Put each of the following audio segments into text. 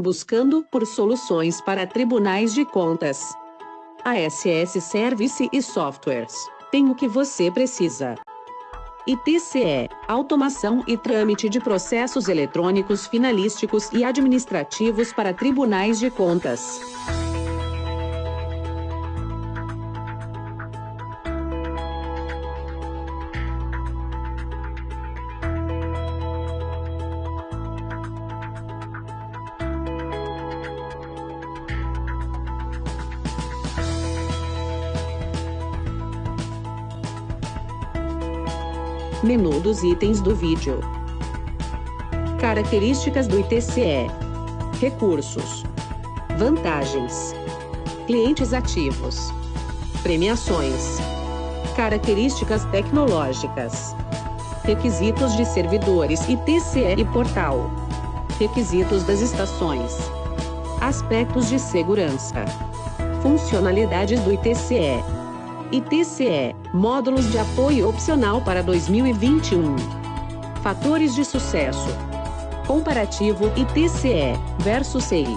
Buscando por soluções para tribunais de contas. ASS Service e Softwares tem o que você precisa. ITCE, automação e trâmite de processos eletrônicos finalísticos e administrativos para tribunais de contas. Menu dos itens do vídeo. Características do ITCE. Recursos. Vantagens. Clientes ativos. Premiações. Características tecnológicas. Requisitos de servidores ITCE e portal. Requisitos das estações. Aspectos de segurança. Funcionalidades do ITCE. ITCE, módulos de apoio opcional para 2021. Fatores de sucesso. Comparativo ITCE versus CI.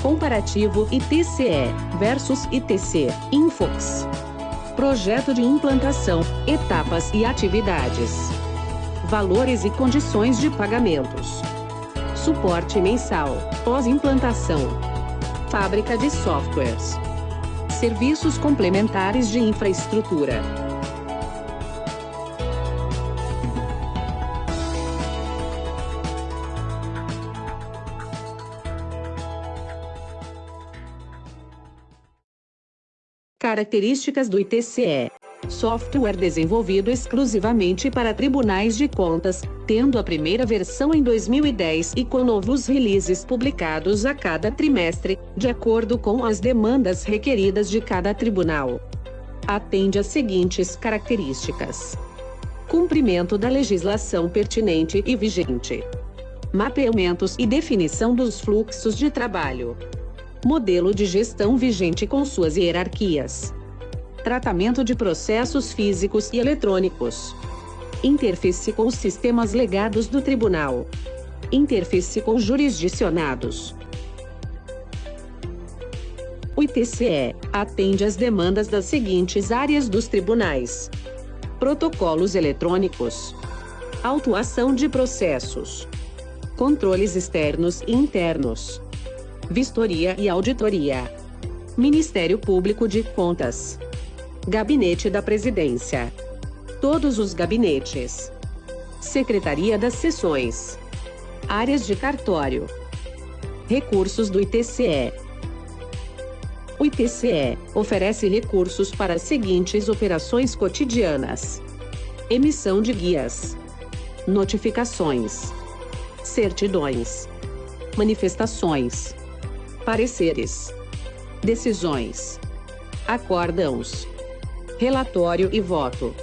Comparativo ITCE versus ITC, Infox. Projeto de implantação, etapas e atividades. Valores e condições de pagamentos. Suporte mensal, pós-implantação. Fábrica de softwares. Serviços complementares de infraestrutura. Características do ITCE. Software desenvolvido exclusivamente para tribunais de contas, tendo a primeira versão em 2010 e com novos releases publicados a cada trimestre, de acordo com as demandas requeridas de cada tribunal. Atende às seguintes características: cumprimento da legislação pertinente e vigente, mapeamentos e definição dos fluxos de trabalho, modelo de gestão vigente com suas hierarquias, tratamento de processos físicos e eletrônicos, interface com os sistemas legados do tribunal, interface com jurisdicionados. O ITCE atende às demandas das seguintes áreas dos tribunais: protocolos eletrônicos, autuação de processos, controles externos e internos, vistoria e auditoria, Ministério Público de Contas, Gabinete da Presidência, todos os gabinetes, Secretaria das Seções, áreas de cartório. Recursos do ITCE. O ITCE oferece recursos para as seguintes operações cotidianas: emissão de guias, notificações, certidões, manifestações, pareceres, decisões, acórdãos, relatório e voto,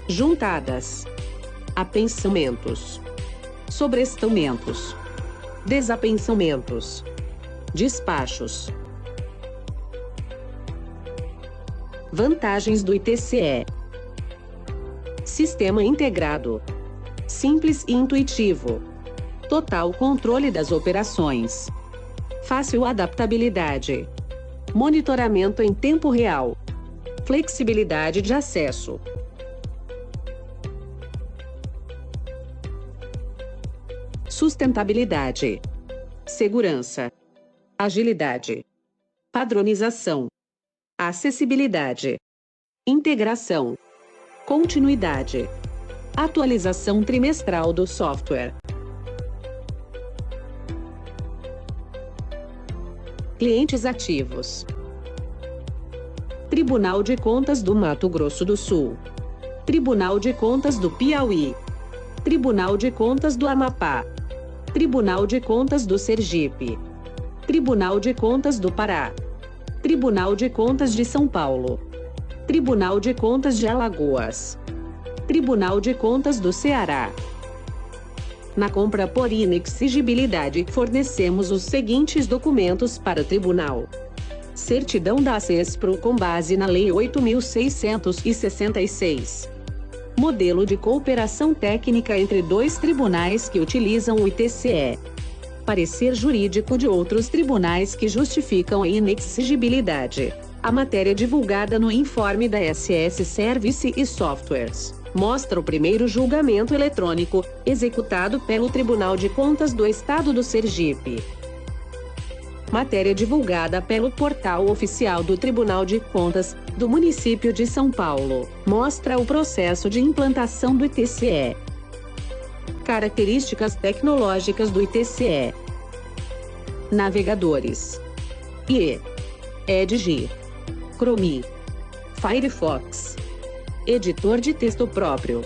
juntadas, apensammentos, sobrestamentos, desapensammentos, despachos. Vantagens do ITCE. Sistema integrado, simples e intuitivo, total controle das operações, fácil adaptabilidade, monitoramento em tempo real, flexibilidade de acesso. Sustentabilidade, segurança, agilidade, padronização, acessibilidade, integração, continuidade, atualização trimestral do software. Clientes ativos: Tribunal de Contas do Mato Grosso do Sul, Tribunal de Contas do Piauí, Tribunal de Contas do Amapá, Tribunal de Contas do Sergipe, Tribunal de Contas do Pará, Tribunal de Contas de São Paulo, Tribunal de Contas de Alagoas, Tribunal de Contas do Ceará. Na compra por inexigibilidade, fornecemos os seguintes documentos para o tribunal: certidão da ACESPRO com base na Lei 8.666. Modelo de cooperação técnica entre dois tribunais que utilizam o ITCE. Parecer jurídico de outros tribunais que justificam a inexigibilidade. A matéria divulgada no informe da SS Service e Softwares mostra o primeiro julgamento eletrônico, executado pelo Tribunal de Contas do Estado do Sergipe. Matéria divulgada pelo portal oficial do Tribunal de Contas do município de São Paulo mostra o processo de implantação do ITCE. Características tecnológicas do ITCE. Navegadores: IE, Edge, Chrome, Firefox. Editor de texto próprio.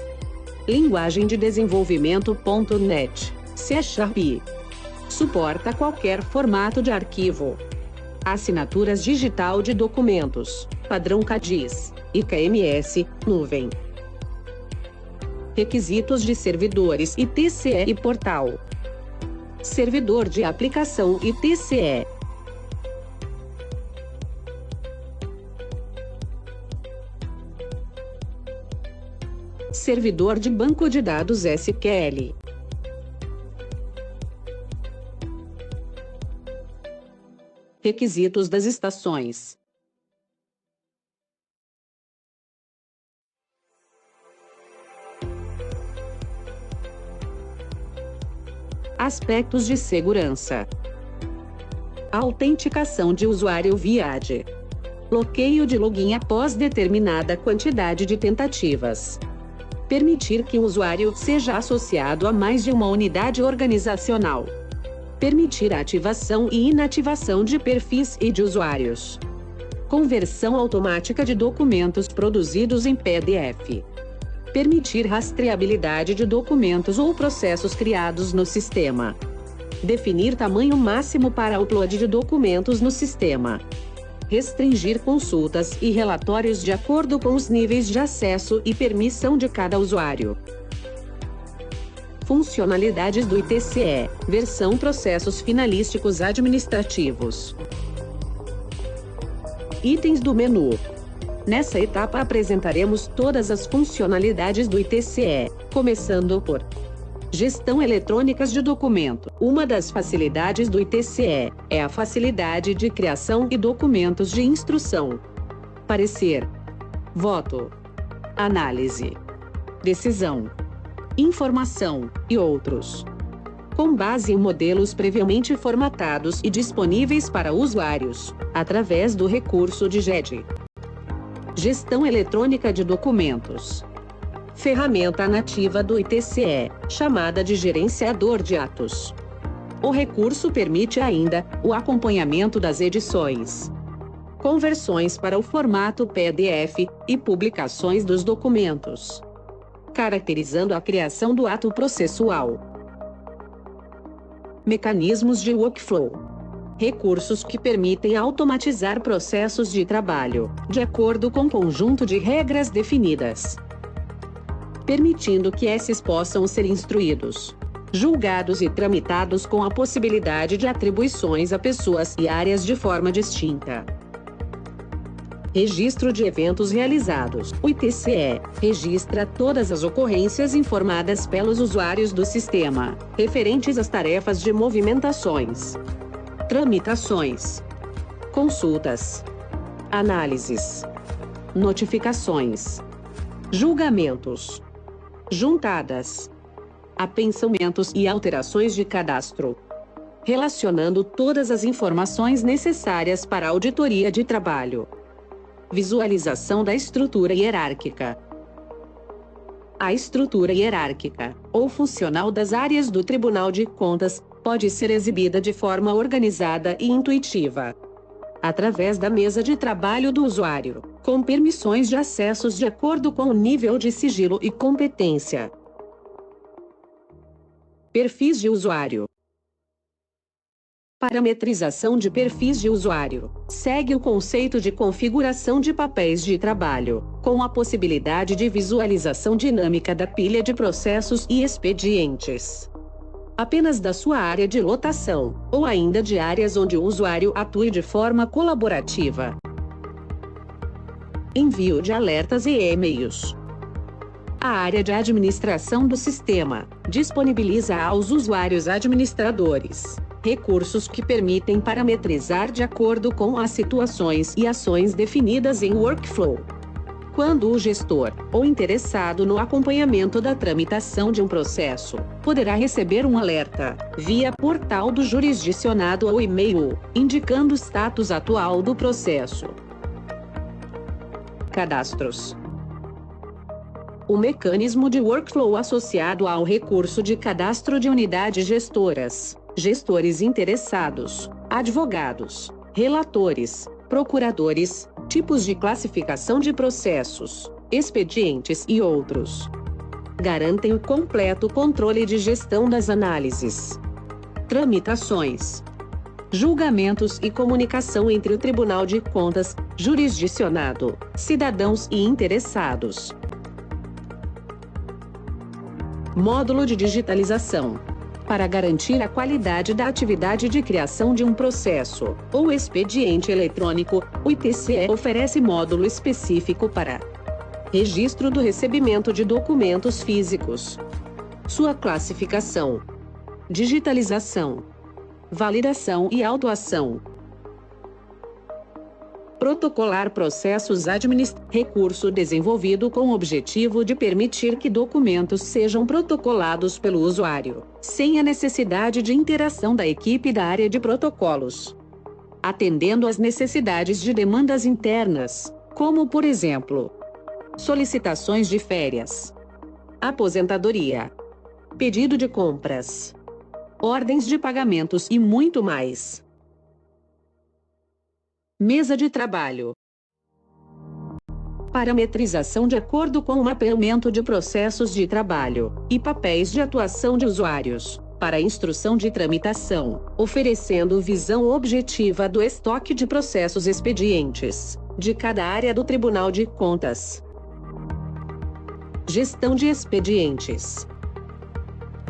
Linguagem de desenvolvimento .NET, C#. Suporta qualquer formato de arquivo. Assinaturas digital de documentos, padrão CADIS, IKMS, nuvem. Requisitos de servidores ITCE e portal. Servidor de aplicação ITCE. Servidor de banco de dados SQL. Requisitos das estações. Aspectos de segurança. Autenticação de usuário via AD. Bloqueio de login após determinada quantidade de tentativas. Permitir que o usuário seja associado a mais de uma unidade organizacional. Permitir a ativação e inativação de perfis e de usuários. Conversão automática de documentos produzidos em PDF. Permitir rastreabilidade de documentos ou processos criados no sistema. Definir tamanho máximo para upload de documentos no sistema. Restringir consultas e relatórios de acordo com os níveis de acesso e permissão de cada usuário. Funcionalidades do ITCE, versão processos finalísticos administrativos. Itens do menu. Nessa etapa apresentaremos todas as funcionalidades do ITCE, começando por Gestão eletrônicas de documento. Uma das facilidades do ITCE é a facilidade de criação e documentos de instrução. Parecer, voto, análise, decisão, informação e outros. Com base em modelos previamente formatados e disponíveis para usuários, através do recurso de GED. Gestão eletrônica de documentos. Ferramenta nativa do ITCE, chamada de gerenciador de atos. O recurso permite ainda o acompanhamento das edições, conversões para o formato PDF e publicações dos documentos, caracterizando a criação do ato processual. Mecanismos de workflow. Recursos que permitem automatizar processos de trabalho, de acordo com um conjunto de regras definidas, permitindo que esses possam ser instruídos, julgados e tramitados com a possibilidade de atribuições a pessoas e áreas de forma distinta. Registro de eventos realizados. O ITCE registra todas as ocorrências informadas pelos usuários do sistema, referentes às tarefas de movimentações, tramitações, consultas, análises, notificações, julgamentos, juntadas, apensamentos e alterações de cadastro, relacionando todas as informações necessárias para a auditoria de trabalho. Visualização da estrutura hierárquica. A estrutura hierárquica, ou funcional das áreas do Tribunal de Contas, pode ser exibida de forma organizada e intuitiva, através da mesa de trabalho do usuário, com permissões de acessos de acordo com o nível de sigilo e competência. Perfis de usuário. Parametrização de perfis de usuário. Segue o conceito de configuração de papéis de trabalho, com a possibilidade de visualização dinâmica da pilha de processos e expedientes, apenas da sua área de lotação, ou ainda de áreas onde o usuário atue de forma colaborativa. Envio de alertas e e-mails. A área de administração do sistema disponibiliza aos usuários administradores recursos que permitem parametrizar de acordo com as situações e ações definidas em workflow. Quando o gestor, ou interessado no acompanhamento da tramitação de um processo, poderá receber um alerta, via portal do jurisdicionado ou e-mail, indicando o status atual do processo. Cadastros. O mecanismo de workflow associado ao recurso de cadastro de unidades gestoras, gestores interessados, advogados, relatores, procuradores, tipos de classificação de processos, expedientes e outros. Garantem o completo controle de gestão das análises, tramitações, julgamentos e comunicação entre o Tribunal de Contas, jurisdicionado, cidadãos e interessados. Módulo de digitalização. Para garantir a qualidade da atividade de criação de um processo, ou expediente eletrônico, o ITCE oferece módulo específico para registro do recebimento de documentos físicos, sua classificação, digitalização, validação e autuação. Protocolar processos administrativos. Recurso desenvolvido com o objetivo de permitir que documentos sejam protocolados pelo usuário, sem a necessidade de interação da equipe da área de protocolos. Atendendo às necessidades de demandas internas, como por exemplo, solicitações de férias, aposentadoria, pedido de compras, ordens de pagamentos e muito mais. Mesa de trabalho. Parametrização de acordo com o mapeamento de processos de trabalho e papéis de atuação de usuários, para instrução de tramitação, oferecendo visão objetiva do estoque de processos expedientes de cada área do Tribunal de Contas. Gestão de expedientes.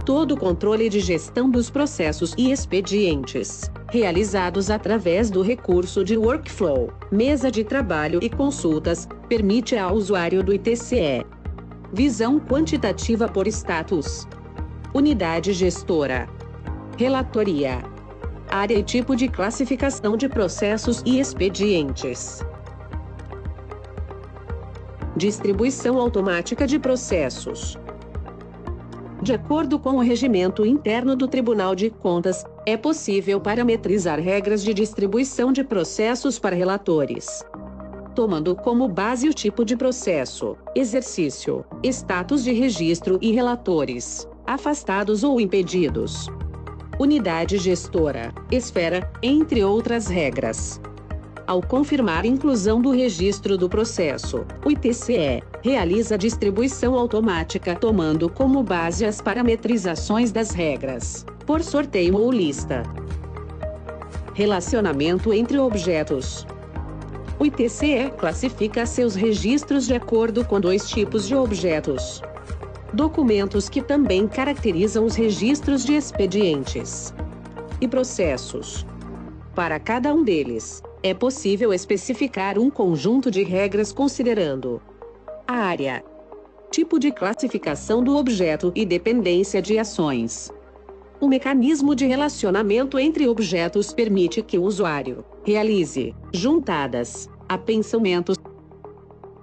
Todo o controle de gestão dos processos e expedientes, realizados através do recurso de workflow, mesa de trabalho e consultas, permite ao usuário do ITCE visão quantitativa por status, unidade gestora, relatoria, área e tipo de classificação de processos e expedientes. Distribuição automática de processos. De acordo com o regimento interno do Tribunal de Contas, é possível parametrizar regras de distribuição de processos para relatores, tomando como base o tipo de processo, exercício, status de registro e relatores, afastados ou impedidos, unidade gestora, esfera, entre outras regras. Ao confirmar a inclusão do registro do processo, o ITCE realiza a distribuição automática tomando como base as parametrizações das regras, por sorteio ou lista. Relacionamento entre objetos. O ITCE classifica seus registros de acordo com dois tipos de objetos. Documentos, que também caracterizam os registros de expedientes, e processos. Para cada um deles, é possível especificar um conjunto de regras considerando a área, tipo de classificação do objeto e dependência de ações. O mecanismo de relacionamento entre objetos permite que o usuário realize juntadas, apensamentos,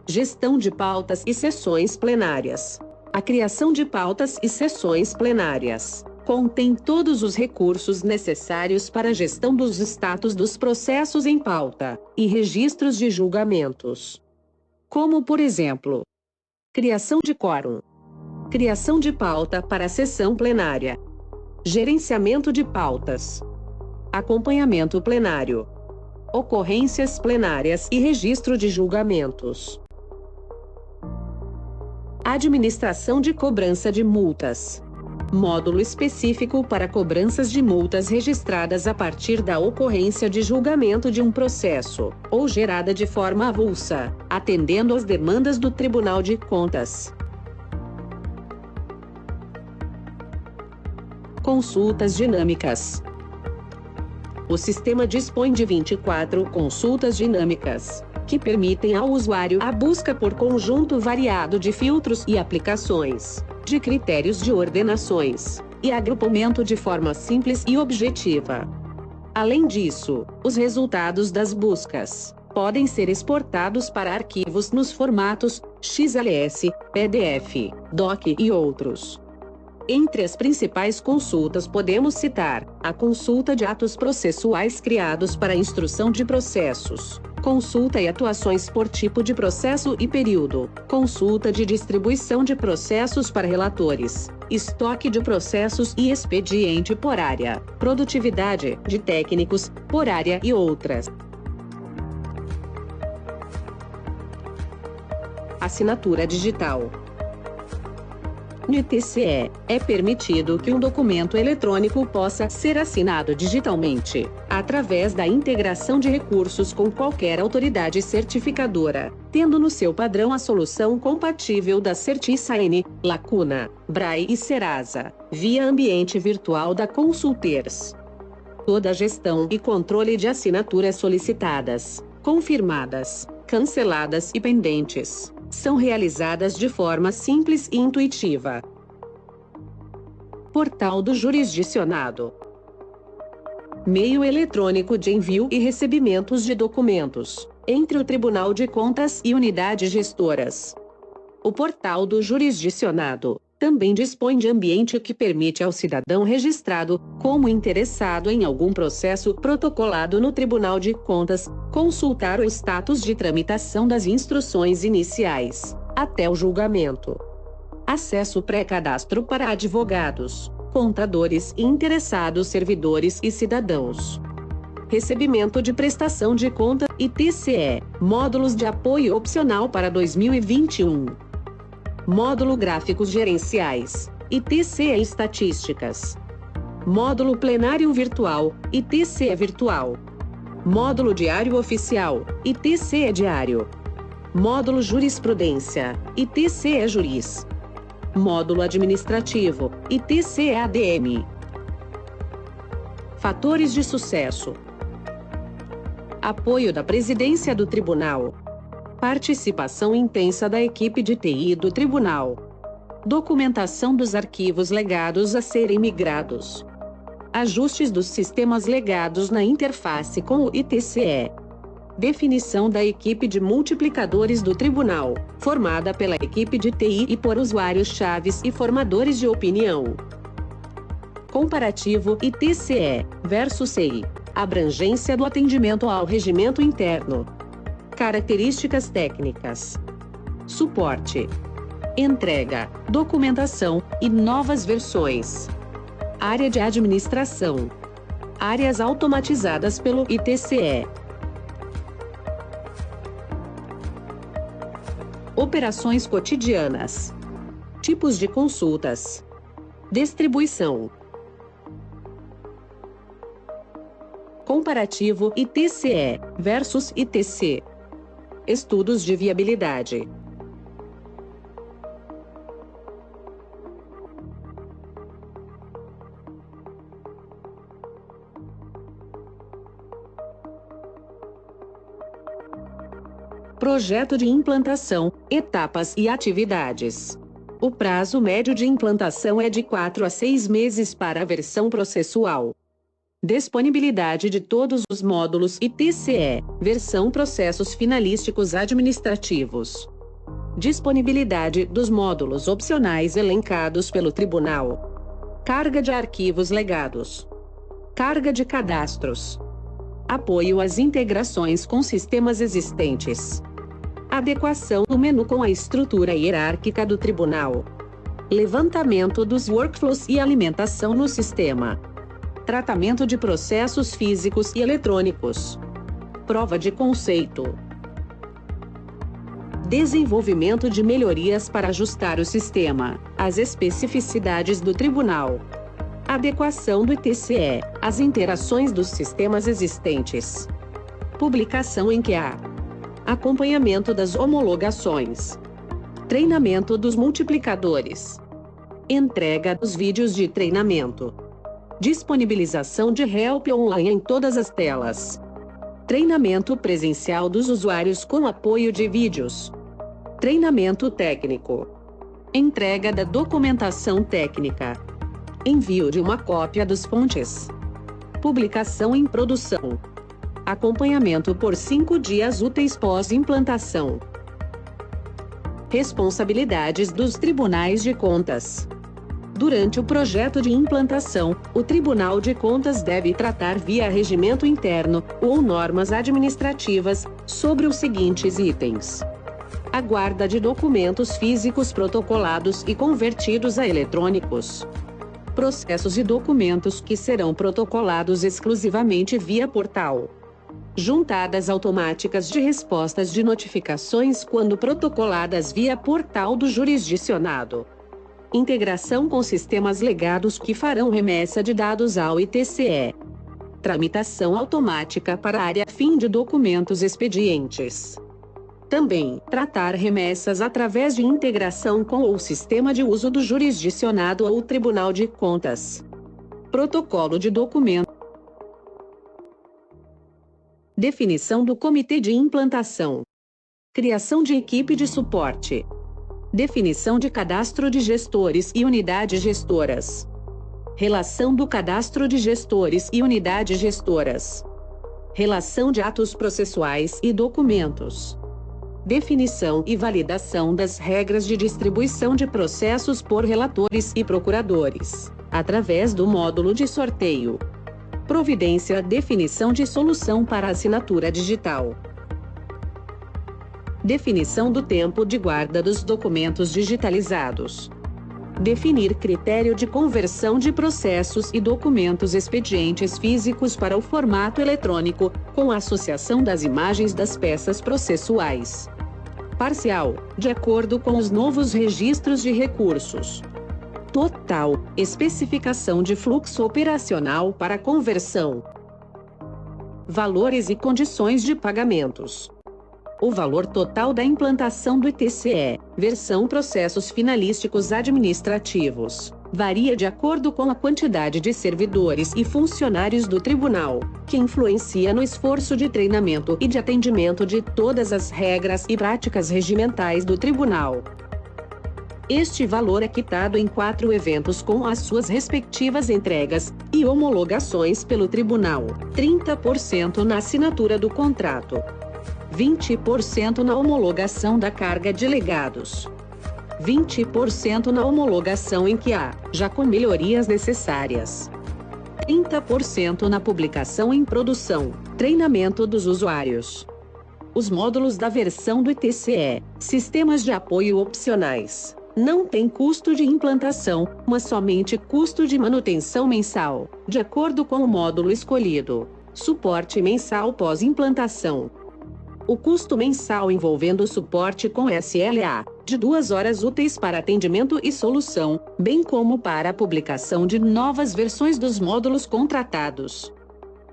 gestão de pautas e sessões plenárias. A criação de pautas e sessões plenárias contém todos os recursos necessários para a gestão dos status dos processos em pauta e registros de julgamentos. Como, por exemplo, criação de quórum, criação de pauta para a sessão plenária, gerenciamento de pautas, acompanhamento plenário, ocorrências plenárias e registro de julgamentos. Administração de cobrança de multas. Módulo específico para cobranças de multas registradas a partir da ocorrência de julgamento de um processo, ou gerada de forma avulsa, atendendo às demandas do Tribunal de Contas. Consultas dinâmicas. O sistema dispõe de 24 consultas dinâmicas, que permitem ao usuário a busca por conjunto variado de filtros e aplicações de critérios de ordenações, e agrupamento de forma simples e objetiva. Além disso, os resultados das buscas podem ser exportados para arquivos nos formatos XLS, PDF, DOC e outros. Entre as principais consultas podemos citar a consulta de atos processuais criados para instrução de processos, consulta e atuações por tipo de processo e período, consulta de distribuição de processos para relatores, estoque de processos e expediente por área, produtividade de técnicos por área e outras. Assinatura digital. No TCE, é permitido que um documento eletrônico possa ser assinado digitalmente, através da integração de recursos com qualquer autoridade certificadora, tendo no seu padrão a solução compatível da CertiSign, Lacuna, Braille e Serasa, via ambiente virtual da Consulters. Toda a gestão e controle de assinaturas solicitadas, confirmadas, canceladas e pendentes são realizadas de forma simples e intuitiva. Portal do Jurisdicionado. Meio eletrônico de envio e recebimentos de documentos, entre o Tribunal de Contas e unidades gestoras. O Portal do Jurisdicionado também dispõe de ambiente que permite ao cidadão registrado como interessado em algum processo protocolado no Tribunal de Contas consultar o status de tramitação das instruções iniciais, até o julgamento. Acesso pré-cadastro para advogados, contadores e interessados servidores e cidadãos. Recebimento de prestação de conta e TCE, módulos de apoio opcional para 2021. Módulo Gráficos Gerenciais, ITCE Estatísticas. Módulo Plenário Virtual, ITCE Virtual. Módulo Diário Oficial, ITCE Diário. Módulo Jurisprudência, ITCE Juris. Módulo Administrativo, ITCE ADM. Fatores de sucesso. Apoio da Presidência do Tribunal. Participação intensa da equipe de TI do Tribunal. Documentação dos arquivos legados a serem migrados. Ajustes dos sistemas legados na interface com o ITCE. Definição da equipe de multiplicadores do Tribunal, formada pela equipe de TI e por usuários chaves e formadores de opinião. Comparativo ITCE versus CI. Abrangência do atendimento ao regimento interno. Características técnicas. Suporte. Entrega, documentação e novas versões. Área de administração. Áreas automatizadas pelo ITCE. Operações cotidianas. Tipos de consultas. Distribuição. Comparativo ITCE versus ITC. Estudos de viabilidade. Projeto de implantação, etapas e atividades. O prazo médio de implantação é de 4 a 6 meses para a versão processual. Disponibilidade de todos os módulos ITCE, versão processos finalísticos administrativos. Disponibilidade dos módulos opcionais elencados pelo Tribunal. Carga de arquivos legados. Carga de cadastros. Apoio às integrações com sistemas existentes. Adequação do menu com a estrutura hierárquica do Tribunal. Levantamento dos workflows e alimentação no sistema. Tratamento de processos físicos e eletrônicos. Prova de conceito. Desenvolvimento de melhorias para ajustar o sistema às especificidades do Tribunal. Adequação do ITCE às interações dos sistemas existentes. Publicação em QA. Acompanhamento das homologações. Treinamento dos multiplicadores. Entrega dos vídeos de treinamento. Disponibilização de help online em todas as telas. Treinamento presencial dos usuários com apoio de vídeos. Treinamento técnico. Entrega da documentação técnica. Envio de uma cópia dos fontes. Publicação em produção. Acompanhamento por 5 dias úteis pós-implantação. Responsabilidades dos tribunais de contas. Durante o projeto de implantação, o Tribunal de Contas deve tratar via regimento interno, ou normas administrativas, sobre os seguintes itens: a guarda de documentos físicos protocolados e convertidos a eletrônicos. Processos e documentos que serão protocolados exclusivamente via portal. Juntadas automáticas de respostas de notificações quando protocoladas via portal do jurisdicionado. Integração com sistemas legados que farão remessa de dados ao ITCE. Tramitação automática para a área fim de documentos expedientes. Também, tratar remessas através de integração com o sistema de uso do jurisdicionado ou Tribunal de Contas. Protocolo de documento. Definição do Comitê de Implantação. Criação de equipe de suporte. Definição de cadastro de gestores e unidades gestoras. Relação do cadastro de gestores e unidades gestoras. Relação de atos processuais e documentos. Definição e validação das regras de distribuição de processos por relatores e procuradores, através do módulo de sorteio. Providência, definição de solução para assinatura digital. Definição do tempo de guarda dos documentos digitalizados. Definir critério de conversão de processos e documentos expedientes físicos para o formato eletrônico, com a associação das imagens das peças processuais. Parcial, de acordo com os novos registros de recursos. Total, especificação de fluxo operacional para conversão. Valores e condições de pagamentos. O valor total da implantação do ITCE, versão processos finalísticos administrativos, varia de acordo com a quantidade de servidores e funcionários do tribunal, que influencia no esforço de treinamento e de atendimento de todas as regras e práticas regimentais do tribunal. Este valor é quitado em 4 eventos com as suas respectivas entregas e homologações pelo tribunal: 30% na assinatura do contrato, 20% na homologação da carga de legados, 20% na homologação em que há, já com melhorias necessárias, 30% na publicação em produção, treinamento dos usuários. Os módulos da versão do ITCE, sistemas de apoio opcionais, não tem custo de implantação, mas somente custo de manutenção mensal, de acordo com o módulo escolhido. Suporte mensal pós-implantação. O custo mensal envolvendo suporte com SLA, de 2 horas úteis para atendimento e solução, bem como para a publicação de novas versões dos módulos contratados.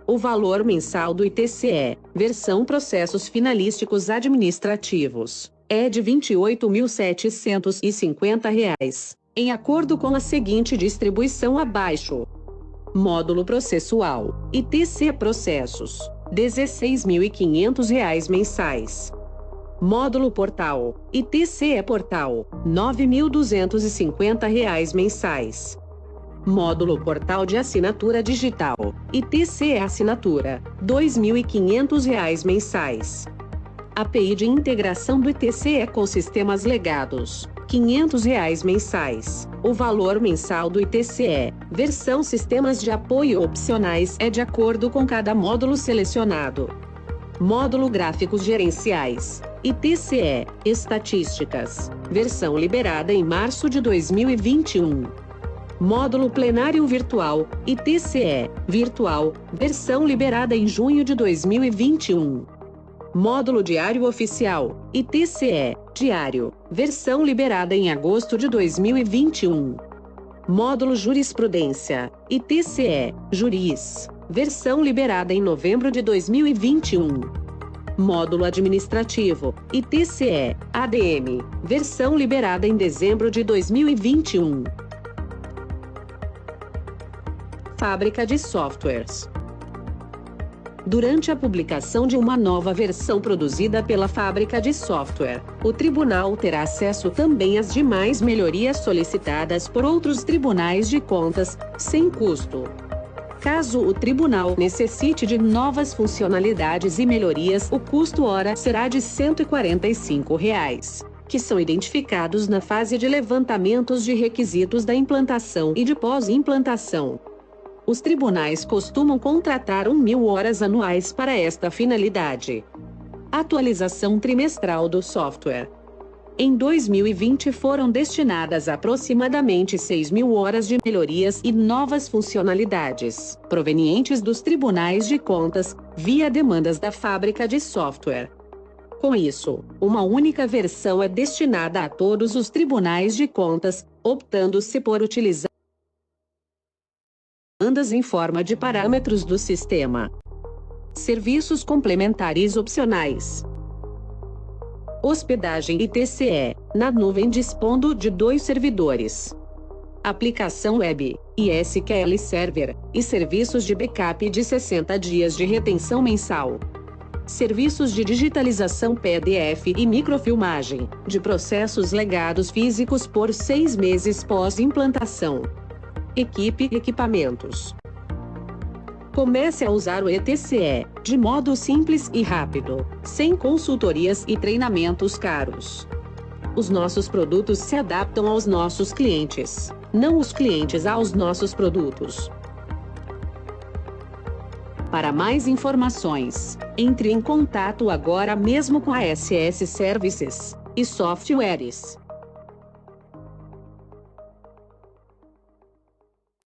O valor mensal do ITCE, versão processos finalísticos administrativos, é de R$ 28.750, em acordo com a seguinte distribuição abaixo. Módulo processual, ITCE Processos, R$ 16.500 mensais. Módulo portal, ITCE Portal, R$ 9.250 mensais. Módulo portal de assinatura digital, ITCE Assinatura, R$ 2.500 mensais. API de integração do ITCE com sistemas legados, R$ 500 mensais. O valor mensal do ITCE, versão sistemas de apoio opcionais, é de acordo com cada módulo selecionado. Módulo gráficos gerenciais, ITCE, estatísticas, versão liberada em março de 2021. Módulo plenário virtual, ITCE, virtual, versão liberada em junho de 2021. Módulo diário oficial, ITCE, diário, versão liberada em agosto de 2021. Módulo jurisprudência, ITCE, juris, versão liberada em novembro de 2021. Módulo administrativo, ITCE, ADM, versão liberada em dezembro de 2021. Fábrica de softwares. Durante a publicação de uma nova versão produzida pela fábrica de software, o tribunal terá acesso também às demais melhorias solicitadas por outros tribunais de contas, sem custo. Caso o tribunal necessite de novas funcionalidades e melhorias, o custo hora será de R$ 145, que são identificados na fase de levantamentos de requisitos da implantação e de pós-implantação. Os tribunais costumam contratar 1.000 horas anuais para esta finalidade. Atualização trimestral do software. Em 2020 foram destinadas aproximadamente 6.000 horas de melhorias e novas funcionalidades, provenientes dos tribunais de contas, via demandas da fábrica de software. Com isso, uma única versão é destinada a todos os tribunais de contas, optando-se por utilizar demandas em forma de parâmetros do sistema. Serviços complementares opcionais. Hospedagem ITCE, na nuvem dispondo de 2 servidores. Aplicação web, e SQL Server, e serviços de backup de 60 dias de retenção mensal. Serviços de digitalização PDF e microfilmagem, de processos legados físicos por 6 meses pós-implantação. Equipe e equipamentos. Comece a usar o ETCE, de modo simples e rápido, sem consultorias e treinamentos caros. Os nossos produtos se adaptam aos nossos clientes, não os clientes aos nossos produtos. Para mais informações, entre em contato agora mesmo com a SS Services e Softwares.